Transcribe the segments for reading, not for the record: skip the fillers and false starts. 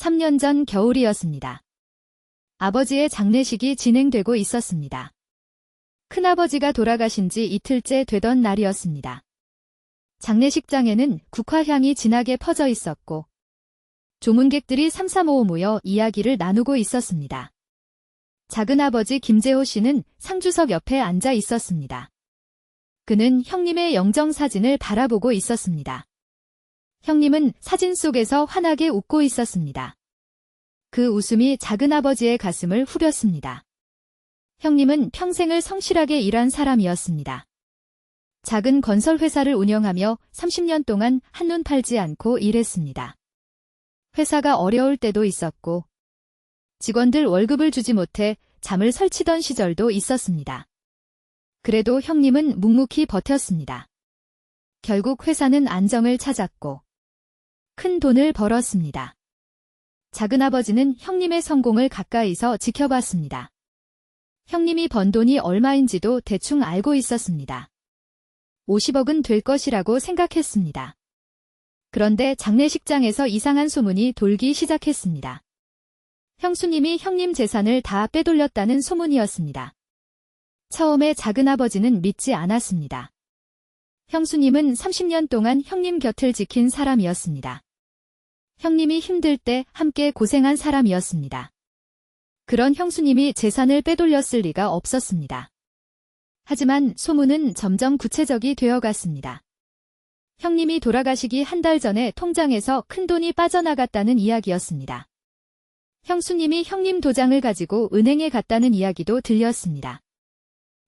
3년 전 겨울이었습니다. 아버지의 장례식이 진행되고 있었습니다. 큰아버지가 돌아가신 지 이틀째 되던 날이었습니다. 장례식장에는 국화향이 진하게 퍼져 있었고 조문객들이 삼삼오오 모여 이야기를 나누고 있었습니다. 작은아버지 김재호 씨는 상주석 옆에 앉아 있었습니다. 그는 형님의 영정사진을 바라보고 있었습니다. 형님은 사진 속에서 환하게 웃고 있었습니다. 그 웃음이 작은아버지의 가슴을 후렸습니다. 형님은 평생을 성실하게 일한 사람이었습니다. 작은 건설회사를 운영하며 30년 동안 한눈 팔지 않고 일했습니다. 회사가 어려울 때도 있었고 직원들 월급을 주지 못해 잠을 설치던 시절도 있었습니다. 그래도 형님은 묵묵히 버텼습니다. 결국 회사는 안정을 찾았고 큰 돈을 벌었습니다. 작은아버지는 형님의 성공을 가까이서 지켜봤습니다. 형님이 번 돈이 얼마인지도 대충 알고 있었습니다. 50억은 될 것이라고 생각했습니다. 그런데 장례식장에서 이상한 소문이 돌기 시작했습니다. 형수님이 형님 재산을 다 빼돌렸다는 소문이었습니다. 처음에 작은아버지는 믿지 않았습니다. 형수님은 30년 동안 형님 곁을 지킨 사람이었습니다. 형님이 힘들 때 함께 고생한 사람이었습니다. 그런 형수님이 재산을 빼돌렸을 리가 없었습니다. 하지만 소문은 점점 구체적이 되어갔습니다. 형님이 돌아가시기 한 달 전에 통장에서 큰돈이 빠져나갔다는 이야기였습니다. 형수님이 형님 도장을 가지고 은행에 갔다는 이야기도 들렸습니다.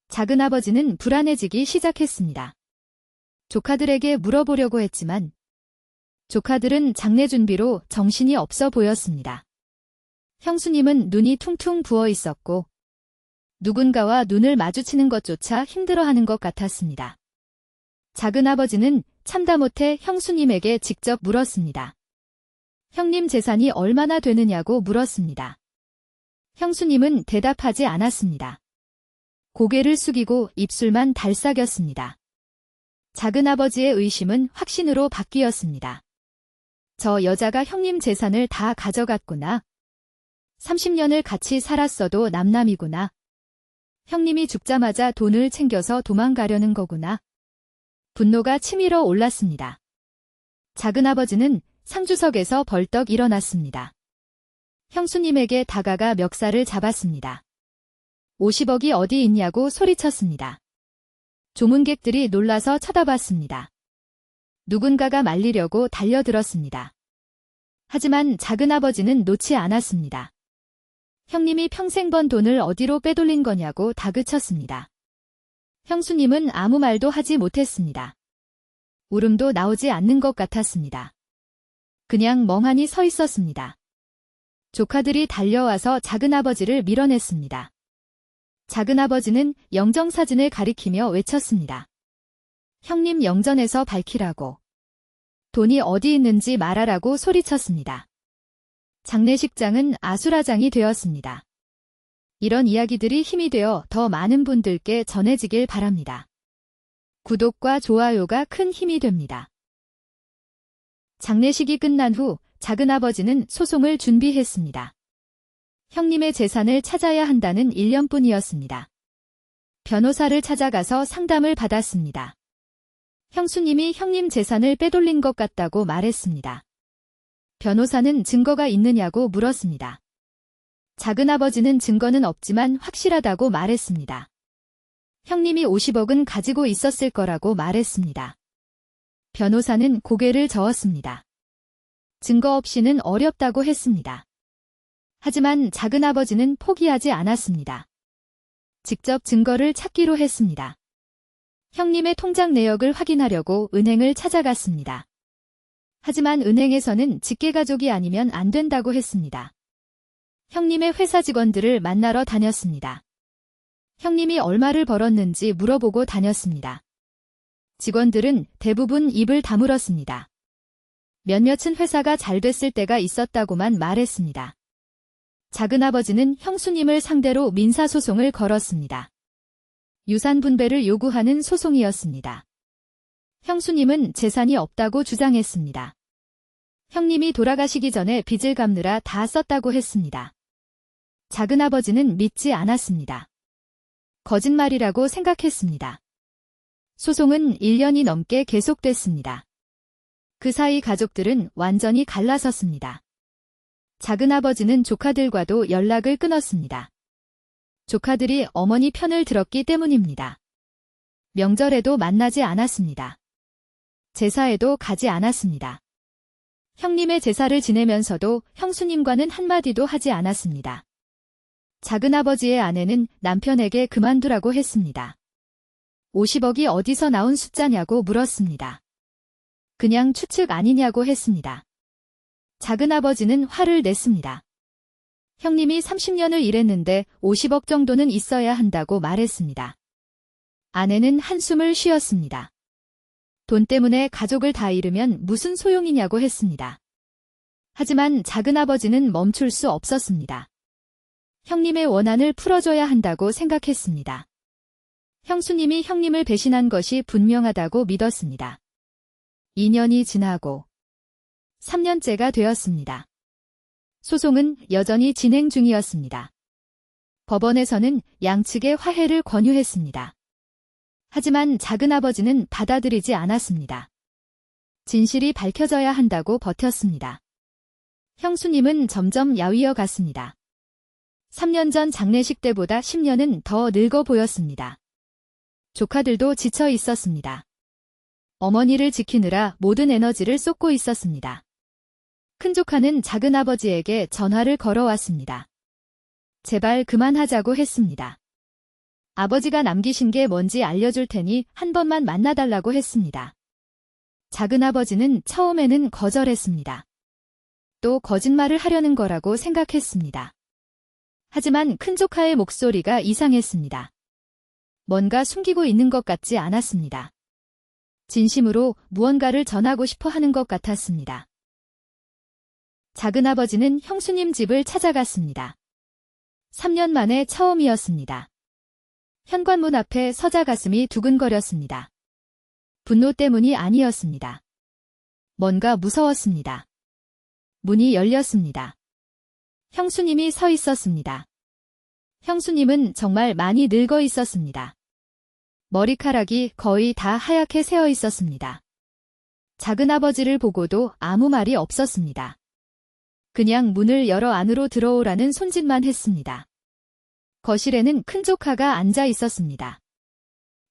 작은아버지는 불안해지기 시작했습니다. 조카들에게 물어보려고 했지만 조카들은 장례 준비로 정신이 없어 보였습니다. 형수님은 눈이 퉁퉁 부어 있었고 누군가와 눈을 마주치는 것조차 힘들어하는 것 같았습니다. 작은아버지는 참다 못해 형수님에게 직접 물었습니다. 형님 재산이 얼마나 되느냐고 물었습니다. 형수님은 대답하지 않았습니다. 고개를 숙이고 입술만 달싹였습니다. 작은아버지의 의심은 확신으로 바뀌었습니다. 저 여자가 형님 재산을 다 가져갔구나. 30년을 같이 살았어도 남남이구나. 형님이 죽자마자 돈을 챙겨서 도망가려는 거구나. 분노가 치밀어 올랐습니다. 작은아버지는 상주석에서 벌떡 일어났습니다. 형수님에게 다가가 멱살을 잡았습니다. 50억이 어디 있냐고 소리쳤습니다. 조문객들이 놀라서 쳐다봤습니다. 누군가가 말리려고 달려들었습니다. 하지만 작은아버지는 놓지 않았습니다. 형님이 평생 번 돈을 어디로 빼돌린 거냐고 다그쳤습니다. 형수님은 아무 말도 하지 못했습니다. 울음도 나오지 않는 것 같았습니다. 그냥 멍하니 서 있었습니다. 조카들이 달려와서 작은아버지를 밀어냈습니다. 작은아버지는 영정사진을 가리키며 외쳤습니다. 형님 영전에서 밝히라고. 돈이 어디 있는지 말하라고 소리쳤습니다. 장례식장은 아수라장이 되었습니다. 이런 이야기들이 힘이 되어 더 많은 분들께 전해지길 바랍니다. 구독과 좋아요가 큰 힘이 됩니다. 장례식이 끝난 후 작은아버지는 소송을 준비했습니다. 형님의 재산을 찾아야 한다는 일념뿐이었습니다. 변호사를 찾아가서 상담을 받았습니다. 형수님이 형님 재산을 빼돌린 것 같다고 말했습니다. 변호사는 증거가 있느냐고 물었습니다. 작은아버지는 증거는 없지만 확실하다고 말했습니다. 형님이 50억은 가지고 있었을 거라고 말했습니다. 변호사는 고개를 저었습니다. 증거 없이는 어렵다고 했습니다. 하지만 작은아버지는 포기하지 않았습니다. 직접 증거를 찾기로 했습니다. 형님의 통장 내역을 확인하려고 은행을 찾아갔습니다. 하지만 은행에서는 직계가족이 아니면 안 된다고 했습니다. 형님의 회사 직원들을 만나러 다녔습니다. 형님이 얼마를 벌었는지 물어보고 다녔습니다. 직원들은 대부분 입을 다물었습니다. 몇몇은 회사가 잘 됐을 때가 있었다고만 말했습니다. 작은아버지는 형수님을 상대로 민사소송을 걸었습니다. 유산 분배를 요구하는 소송이었습니다. 형수님은 재산이 없다고 주장했습니다. 형님이 돌아가시기 전에 빚을 갚느라 다 썼다고 했습니다. 작은아버지는 믿지 않았습니다. 거짓말이라고 생각했습니다. 소송은 1년이 넘게 계속됐습니다. 그 사이 가족들은 완전히 갈라섰습니다. 작은아버지는 조카들과도 연락을 끊었습니다. 조카들이 어머니 편을 들었기 때문입니다. 명절에도 만나지 않았습니다. 제사에도 가지 않았습니다. 형님의 제사를 지내면서도 형수님과는 한마디도 하지 않았습니다. 작은아버지의 아내는 남편에게 그만두라고 했습니다. 50억이 어디서 나온 숫자냐고 물었습니다. 그냥 추측 아니냐고 했습니다. 작은아버지는 화를 냈습니다. 형님이 30년을 일했는데 50억 정도는 있어야 한다고 말했습니다. 아내는 한숨을 쉬었습니다. 돈 때문에 가족을 다 잃으면 무슨 소용이냐고 했습니다. 하지만 작은아버지는 멈출 수 없었습니다. 형님의 원한을 풀어줘야 한다고 생각했습니다. 형수님이 형님을 배신한 것이 분명하다고 믿었습니다. 2년이 지나고 3년째가 되었습니다. 소송은 여전히 진행 중이었습니다. 법원에서는 양측의 화해를 권유했습니다. 하지만 작은아버지는 받아들이지 않았습니다. 진실이 밝혀져야 한다고 버텼습니다. 형수님은 점점 야위어 갔습니다. 3년 전 장례식 때보다 10년은 더 늙어 보였습니다. 조카들도 지쳐 있었습니다. 어머니를 지키느라 모든 에너지를 쏟고 있었습니다. 큰조카는 작은아버지에게 전화를 걸어왔습니다. 제발 그만하자고 했습니다. 아버지가 남기신 게 뭔지 알려줄 테니 한 번만 만나달라고 했습니다. 작은아버지는 처음에는 거절했습니다. 또 거짓말을 하려는 거라고 생각했습니다. 하지만 큰조카의 목소리가 이상했습니다. 뭔가 숨기고 있는 것 같지 않았습니다. 진심으로 무언가를 전하고 싶어 하는 것 같았습니다. 작은아버지는 형수님 집을 찾아갔습니다. 3년 만에 처음이었습니다. 현관문 앞에 서자 가슴이 두근거렸습니다. 분노 때문이 아니었습니다. 뭔가 무서웠습니다. 문이 열렸습니다. 형수님이 서 있었습니다. 형수님은 정말 많이 늙어 있었습니다. 머리카락이 거의 다 하얗게 새어 있었습니다. 작은아버지를 보고도 아무 말이 없었습니다. 그냥 문을 열어 안으로 들어오라는 손짓만 했습니다. 거실에는 큰조카가 앉아 있었습니다.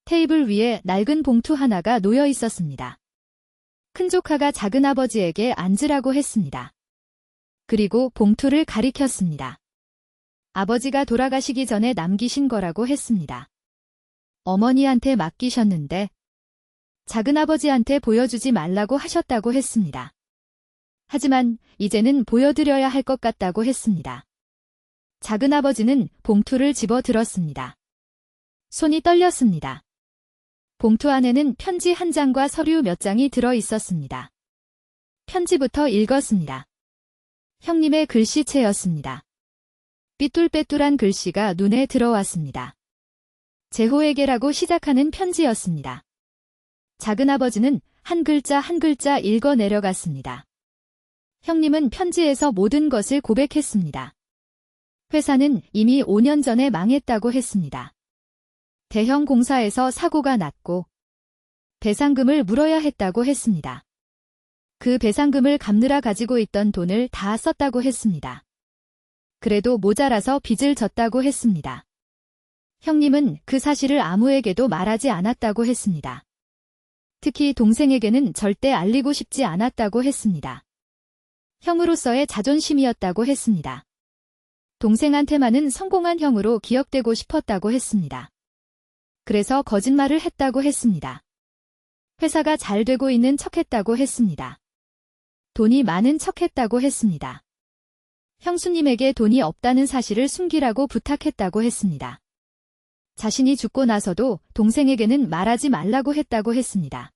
테이블 위에 낡은 봉투 하나가 놓여 있었습니다. 큰조카가 작은아버지에게 앉으라고 했습니다. 그리고 봉투를 가리켰습니다. 아버지가 돌아가시기 전에 남기신 거라고 했습니다. 어머니한테 맡기셨는데 작은아버지한테 보여주지 말라고 하셨다고 했습니다. 하지만 이제는 보여드려야 할 것 같다고 했습니다. 작은아버지는 봉투를 집어들었습니다. 손이 떨렸습니다. 봉투 안에는 편지 한 장과 서류 몇 장이 들어 있었습니다. 편지부터 읽었습니다. 형님의 글씨체였습니다. 삐뚤빼뚤한 글씨가 눈에 들어왔습니다. 제호에게라고 시작하는 편지였습니다. 작은아버지는 한 글자 한 글자 읽어 내려갔습니다. 형님은 편지에서 모든 것을 고백했습니다. 회사는 이미 5년 전에 망했다고 했습니다. 대형 공사에서 사고가 났고 배상금을 물어야 했다고 했습니다. 그 배상금을 갚느라 가지고 있던 돈을 다 썼다고 했습니다. 그래도 모자라서 빚을 졌다고 했습니다. 형님은 그 사실을 아무에게도 말하지 않았다고 했습니다. 특히 동생에게는 절대 알리고 싶지 않았다고 했습니다. 형으로서의 자존심이었다고 했습니다. 동생한테만은 성공한 형으로 기억되고 싶었다고 했습니다. 그래서 거짓말을 했다고 했습니다. 회사가 잘 되고 있는 척했다고 했습니다. 돈이 많은 척했다고 했습니다. 형수님에게 돈이 없다는 사실을 숨기라고 부탁했다고 했습니다. 자신이 죽고 나서도 동생에게는 말하지 말라고 했다고 했습니다.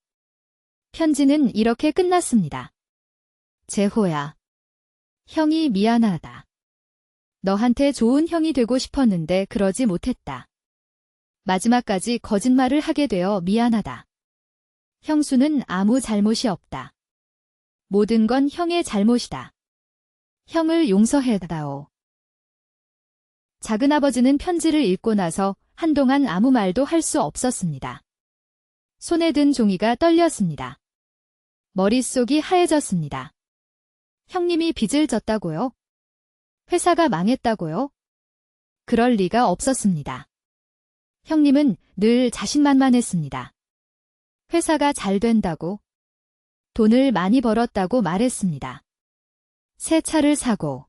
편지는 이렇게 끝났습니다. 제호야. 형이 미안하다. 너한테 좋은 형이 되고 싶었는데 그러지 못했다. 마지막까지 거짓말을 하게 되어 미안하다. 형수는 아무 잘못이 없다. 모든 건 형의 잘못이다. 형을 용서해다오. 작은아버지는 편지를 읽고 나서 한동안 아무 말도 할 수 없었습니다. 손에 든 종이가 떨렸습니다. 머릿속이 하얘졌습니다. 형님이 빚을 졌다고요? 회사가 망했다고요? 그럴 리가 없었습니다. 형님은 늘 자신만만했습니다. 회사가 잘 된다고, 돈을 많이 벌었다고 말했습니다. 새 차를 사고,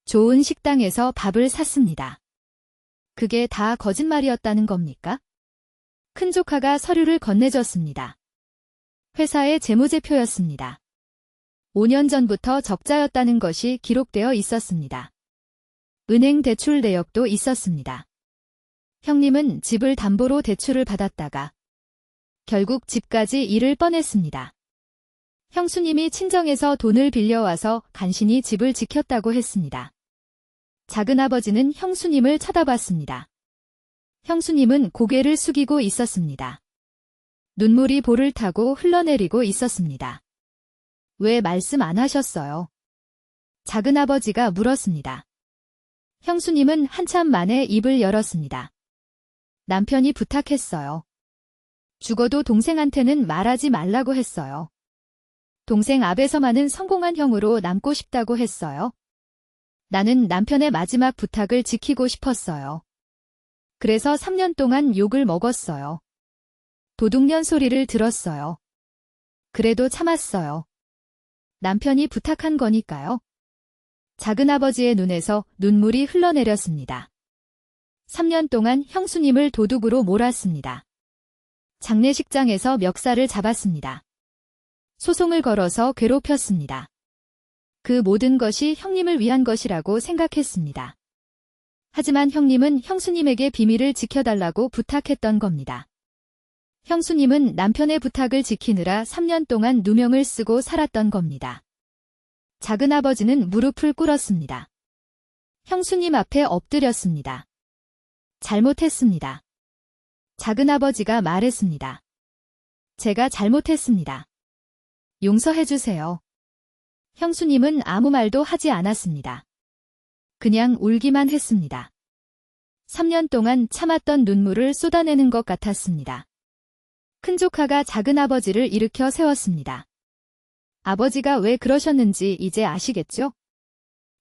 좋은 식당에서 밥을 샀습니다. 그게 다 거짓말이었다는 겁니까? 큰 조카가 서류를 건네줬습니다. 회사의 재무제표였습니다. 5년 전부터 적자였다는 것이 기록되어 있었습니다. 은행 대출 내역도 있었습니다. 형님은 집을 담보로 대출을 받았다가 결국 집까지 잃을 뻔했습니다. 형수님이 친정에서 돈을 빌려와서 간신히 집을 지켰다고 했습니다. 작은아버지는 형수님을 쳐다봤습니다. 형수님은 고개를 숙이고 있었습니다. 눈물이 볼을 타고 흘러내리고 있었습니다. 왜 말씀 안 하셨어요? 작은아버지가 물었습니다. 형수님은 한참 만에 입을 열었습니다. 남편이 부탁했어요. 죽어도 동생한테는 말하지 말라고 했어요. 동생 앞에서만은 성공한 형으로 남고 싶다고 했어요. 나는 남편의 마지막 부탁을 지키고 싶었어요. 그래서 3년 동안 욕을 먹었어요. 도둑년 소리를 들었어요. 그래도 참았어요. 남편이 부탁한 거니까요. 작은아버지의 눈에서 눈물이 흘러내렸습니다. 3년 동안 형수님을 도둑으로 몰았습니다. 장례식장에서 멱살을 잡았습니다. 소송을 걸어서 괴롭혔습니다. 그 모든 것이 형님을 위한 것이라고 생각했습니다. 하지만 형님은 형수님에게 비밀을 지켜달라고 부탁했던 겁니다. 형수님은 남편의 부탁을 지키느라 3년 동안 누명을 쓰고 살았던 겁니다. 작은아버지는 무릎을 꿇었습니다. 형수님 앞에 엎드렸습니다. 잘못했습니다. 작은아버지가 말했습니다. 제가 잘못했습니다. 용서해주세요. 형수님은 아무 말도 하지 않았습니다. 그냥 울기만 했습니다. 3년 동안 참았던 눈물을 쏟아내는 것 같았습니다. 큰조카가 작은아버지를 일으켜 세웠습니다. 아버지가 왜 그러셨는지 이제 아시겠죠?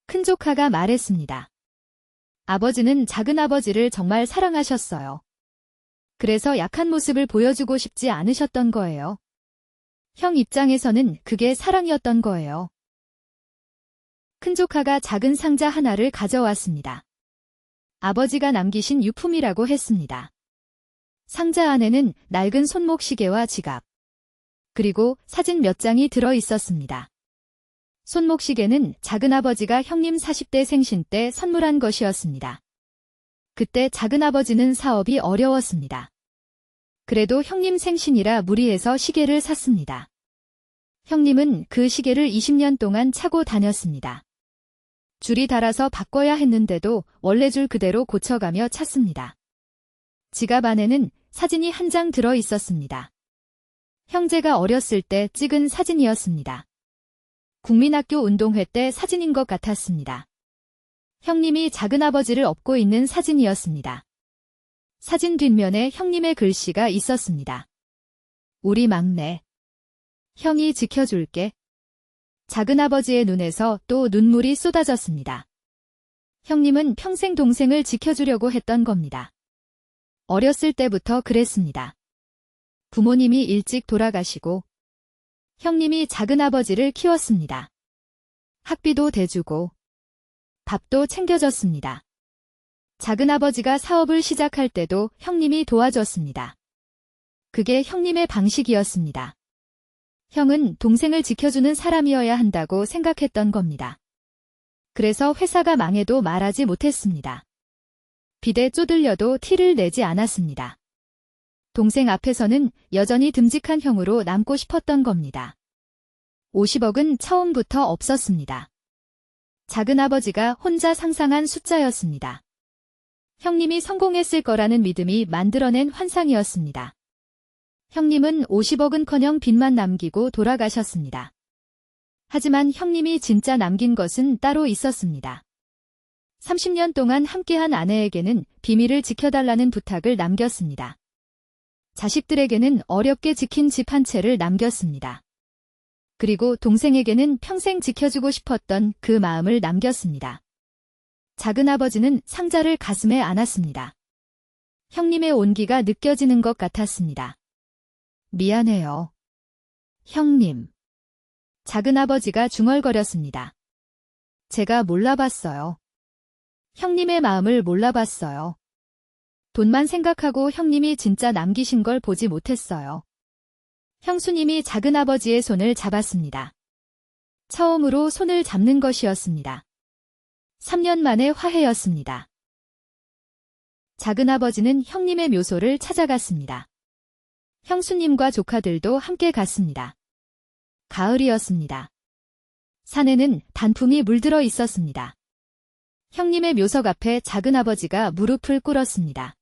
큰조카가 말했습니다. 아버지는 작은아버지를 정말 사랑하셨어요. 그래서 약한 모습을 보여주고 싶지 않으셨던 거예요. 형 입장에서는 그게 사랑이었던 거예요. 큰조카가 작은 상자 하나를 가져왔습니다. 아버지가 남기신 유품이라고 했습니다. 상자 안에는 낡은 손목시계와 지갑, 그리고 사진 몇 장이 들어 있었습니다. 손목시계는 작은아버지가 형님 40대 생신 때 선물한 것이었습니다. 그때 작은아버지는 사업이 어려웠습니다. 그래도 형님 생신이라 무리해서 시계를 샀습니다. 형님은 그 시계를 20년 동안 차고 다녔습니다. 줄이 닳아서 바꿔야 했는데도 원래 줄 그대로 고쳐가며 찼습니다. 지갑 안에는 사진이 한 장 들어 있었습니다. 형제가 어렸을 때 찍은 사진이었습니다. 국민학교 운동회 때 사진인 것 같았습니다. 형님이 작은아버지를 업고 있는 사진이었습니다. 사진 뒷면에 형님의 글씨가 있었습니다. 우리 막내. 형이 지켜줄게. 작은아버지의 눈에서 또 눈물이 쏟아졌습니다. 형님은 평생 동생을 지켜주려고 했던 겁니다. 어렸을 때부터 그랬습니다. 부모님이 일찍 돌아가시고 형님이 작은아버지를 키웠습니다. 학비도 대주고 밥도 챙겨줬습니다. 작은아버지가 사업을 시작할 때도 형님이 도와줬습니다. 그게 형님의 방식이었습니다. 형은 동생을 지켜주는 사람이어야 한다고 생각했던 겁니다. 그래서 회사가 망해도 말하지 못했습니다. 빚에 쪼들려도 티를 내지 않았습니다. 동생 앞에서는 여전히 듬직한 형으로 남고 싶었던 겁니다. 50억은 처음부터 없었습니다. 작은아버지가 혼자 상상한 숫자였습니다. 형님이 성공했을 거라는 믿음이 만들어낸 환상이었습니다. 형님은 50억은커녕 빚만 남기고 돌아가셨습니다. 하지만 형님이 진짜 남긴 것은 따로 있었습니다. 30년 동안 함께한 아내에게는 비밀을 지켜달라는 부탁을 남겼습니다. 자식들에게는 어렵게 지킨 집 한 채를 남겼습니다. 그리고 동생에게는 평생 지켜주고 싶었던 그 마음을 남겼습니다. 작은아버지는 상자를 가슴에 안았습니다. 형님의 온기가 느껴지는 것 같았습니다. 미안해요. 형님. 작은아버지가 중얼거렸습니다. 제가 몰라봤어요. 형님의 마음을 몰라봤어요. 돈만 생각하고 형님이 진짜 남기신 걸 보지 못했어요. 형수님이 작은아버지의 손을 잡았습니다. 처음으로 손을 잡는 것이었습니다. 3년 만의 화해였습니다. 작은아버지는 형님의 묘소를 찾아갔습니다. 형수님과 조카들도 함께 갔습니다. 가을이었습니다. 산에는 단풍이 물들어 있었습니다. 형님의 묘석 앞에 작은아버지가 무릎을 꿇었습니다.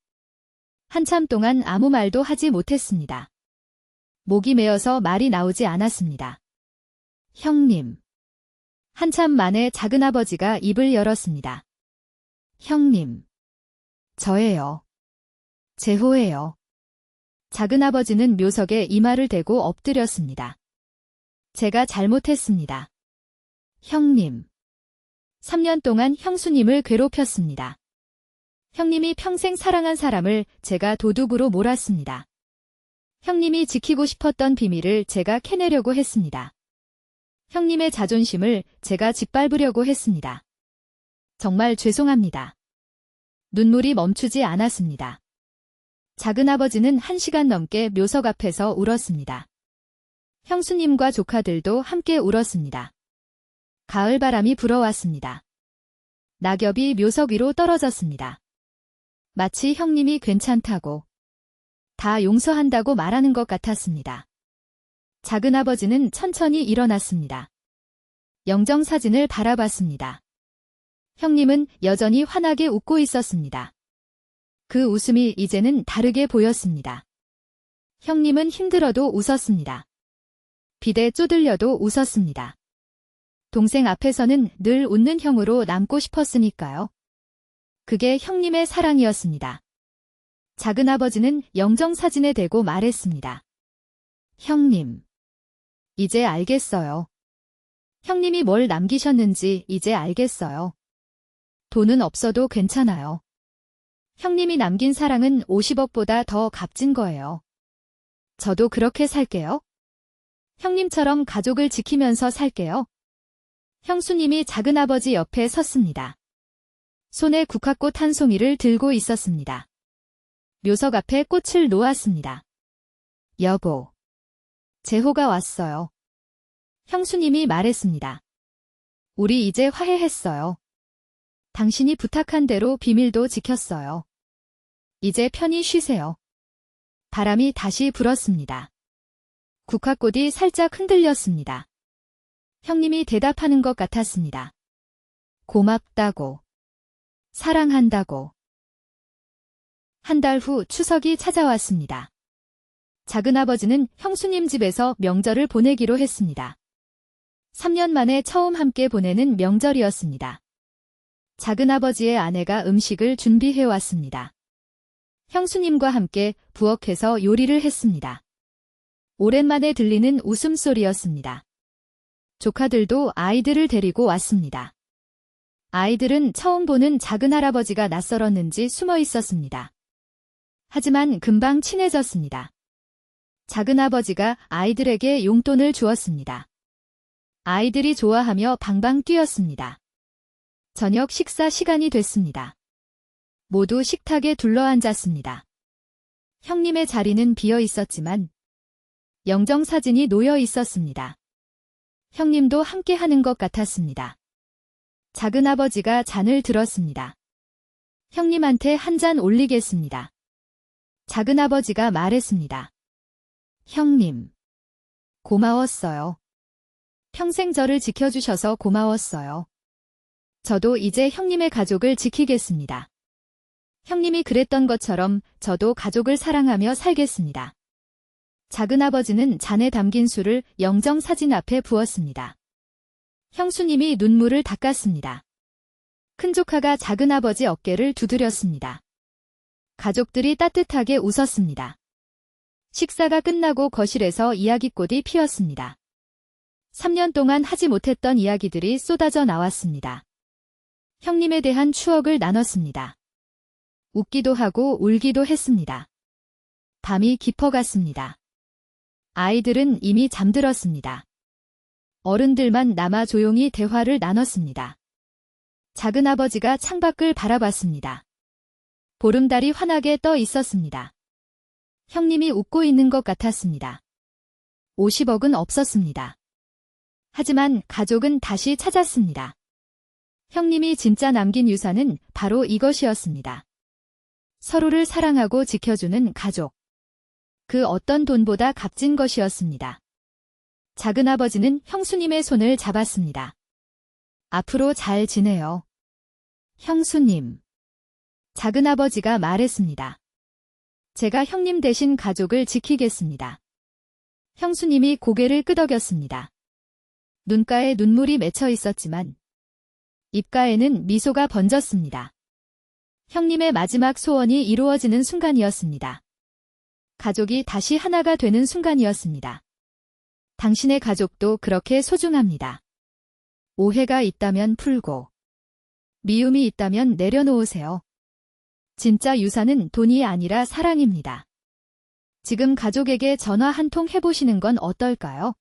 한참 동안 아무 말도 하지 못했습니다. 목이 메어서 말이 나오지 않았습니다. 형님. 한참 만에 작은아버지가 입을 열었습니다. 형님. 저예요. 제호예요. 작은아버지는 묘석에 이마를 대고 엎드렸습니다. 제가 잘못했습니다. 형님. 3년 동안 형수님을 괴롭혔습니다. 형님이 평생 사랑한 사람을 제가 도둑으로 몰았습니다. 형님이 지키고 싶었던 비밀을 제가 캐내려고 했습니다. 형님의 자존심을 제가 짓밟으려고 했습니다. 정말 죄송합니다. 눈물이 멈추지 않았습니다. 작은아버지는 1시간 넘게 묘석 앞에서 울었습니다. 형수님과 조카들도 함께 울었습니다. 가을바람이 불어왔습니다. 낙엽이 묘석 위로 떨어졌습니다. 마치 형님이 괜찮다고, 다 용서한다고 말하는 것 같았습니다. 작은아버지는 천천히 일어났습니다. 영정사진을 바라봤습니다. 형님은 여전히 환하게 웃고 있었습니다. 그 웃음이 이제는 다르게 보였습니다. 형님은 힘들어도 웃었습니다. 비대 쪼들려도 웃었습니다. 동생 앞에서는 늘 웃는 형으로 남고 싶었으니까요. 그게 형님의 사랑이었습니다. 작은아버지는 영정사진에 대고 말했습니다. 형님. 이제 알겠어요. 형님이 뭘 남기셨는지 이제 알겠어요. 돈은 없어도 괜찮아요. 형님이 남긴 사랑은 50억보다 더 값진 거예요. 저도 그렇게 살게요. 형님처럼 가족을 지키면서 살게요. 형수님이 작은아버지 옆에 섰습니다. 손에 국화꽃 한 송이를 들고 있었습니다. 묘석 앞에 꽃을 놓았습니다. 여보. 제호가 왔어요. 형수님이 말했습니다. 우리 이제 화해했어요. 당신이 부탁한 대로 비밀도 지켰어요. 이제 편히 쉬세요. 바람이 다시 불었습니다. 국화꽃이 살짝 흔들렸습니다. 형님이 대답하는 것 같았습니다. 고맙다고. 사랑한다고. 한 달 후 추석이 찾아왔습니다. 작은아버지는 형수님 집에서 명절을 보내기로 했습니다. 3년 만에 처음 함께 보내는 명절이었습니다. 작은아버지의 아내가 음식을 준비해왔습니다. 형수님과 함께 부엌에서 요리를 했습니다. 오랜만에 들리는 웃음소리였습니다. 조카들도 아이들을 데리고 왔습니다. 아이들은 처음 보는 작은할아버지가 낯설었는지 숨어 있었습니다. 하지만 금방 친해졌습니다. 작은아버지가 아이들에게 용돈을 주었습니다. 아이들이 좋아하며 방방 뛰었습니다. 저녁 식사 시간이 됐습니다. 모두 식탁에 둘러앉았습니다. 형님의 자리는 비어 있었지만 영정사진이 놓여 있었습니다. 형님도 함께 하는 것 같았습니다. 작은아버지가 잔을 들었습니다. 형님한테 한 잔 올리겠습니다. 작은아버지가 말했습니다. 형님. 고마웠어요. 평생 저를 지켜주셔서 고마웠어요. 저도 이제 형님의 가족을 지키겠습니다. 형님이 그랬던 것처럼 저도 가족을 사랑하며 살겠습니다. 작은아버지는 잔에 담긴 술을 영정사진 앞에 부었습니다. 형수님이 눈물을 닦았습니다. 큰조카가 작은아버지 어깨를 두드렸습니다. 가족들이 따뜻하게 웃었습니다. 식사가 끝나고 거실에서 이야기꽃이 피었습니다. 3년 동안 하지 못했던 이야기들이 쏟아져 나왔습니다. 형님에 대한 추억을 나눴습니다. 웃기도 하고 울기도 했습니다. 밤이 깊어갔습니다. 아이들은 이미 잠들었습니다. 어른들만 남아 조용히 대화를 나눴습니다. 작은아버지가 창밖을 바라봤습니다. 보름달이 환하게 떠 있었습니다. 형님이 웃고 있는 것 같았습니다. 50억은 없었습니다. 하지만 가족은 다시 찾았습니다. 형님이 진짜 남긴 유산은 바로 이것이었습니다. 서로를 사랑하고 지켜주는 가족. 그 어떤 돈보다 값진 것이었습니다. 작은아버지는 형수님의 손을 잡았습니다. 앞으로 잘 지내요. 형수님. 작은아버지가 말했습니다. 제가 형님 대신 가족을 지키겠습니다. 형수님이 고개를 끄덕였습니다. 눈가에 눈물이 맺혀 있었지만 입가에는 미소가 번졌습니다. 형님의 마지막 소원이 이루어지는 순간이었습니다. 가족이 다시 하나가 되는 순간이었습니다. 당신의 가족도 그렇게 소중합니다. 오해가 있다면 풀고, 미움이 있다면 내려놓으세요. 진짜 유산은 돈이 아니라 사랑입니다. 지금 가족에게 전화 한 통 해보시는 건 어떨까요?